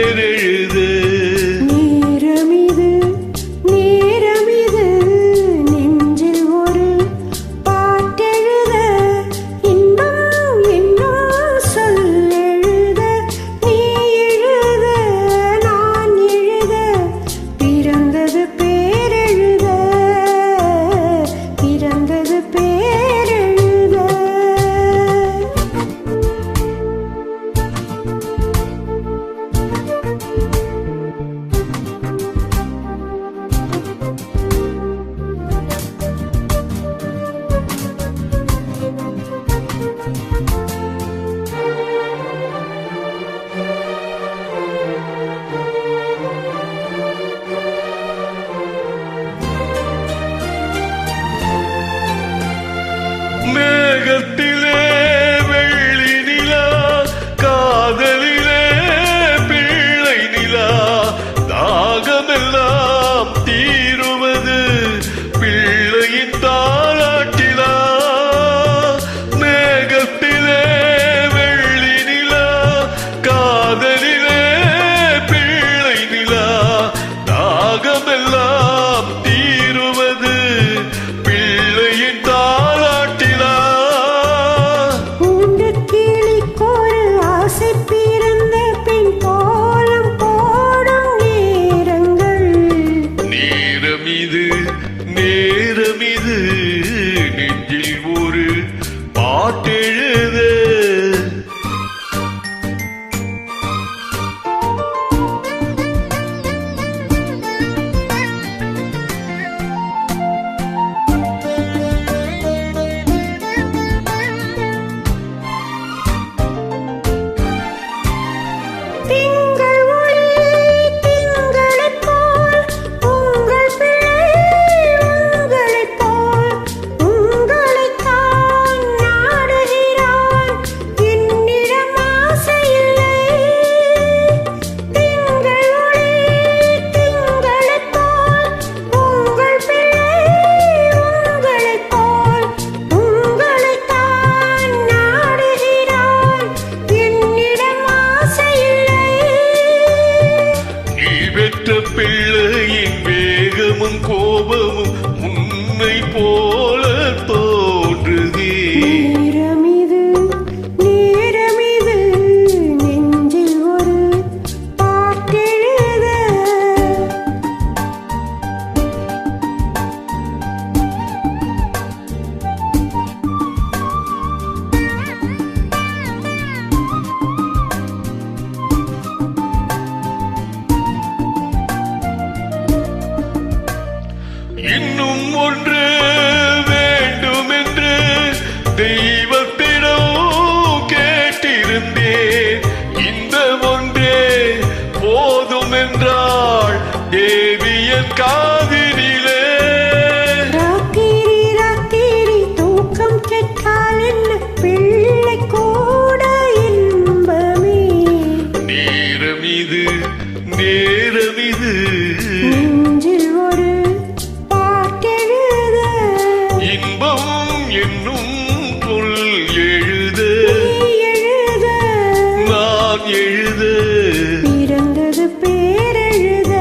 பேரெழுத மேகத்திலே வெள்ளி நிலா காதலிலே பிள்ளை நிலா தாகமெல்லாம் தீருவது பிள்ளையின் தாலாட்டிலா மேகத்திலே வெள்ளி நிலா காதலிலே பிள்ளை நிலா தாகமெல்லாம் தீருவது பிள்ளையின் நேரமிது நெஞ்சில் ஒரு பாட்டெழுத பிள்ளையின் வேகமும் கோபமும் உன்னை போல தோன்றுதே நேரமிது நெஞ்சில் ஒரு பாட்டெழுத இன்னும் ஒன்று வேண்டுமென்று தெய்வத்திடம் கேட்டிருந்தேன் இந்த ஒன்றே போதும் என்றாள் தேவியன் காதினிலே ராத்திரி தூக்கம் கேட்டால் என்ன பிள்ளை கூட இன்பமே நேரமிது நெஞ்சில் ஒரு இன்பம் என்னும் சொல் எழுத நான் எழுத பிறந்தது பேரெழுத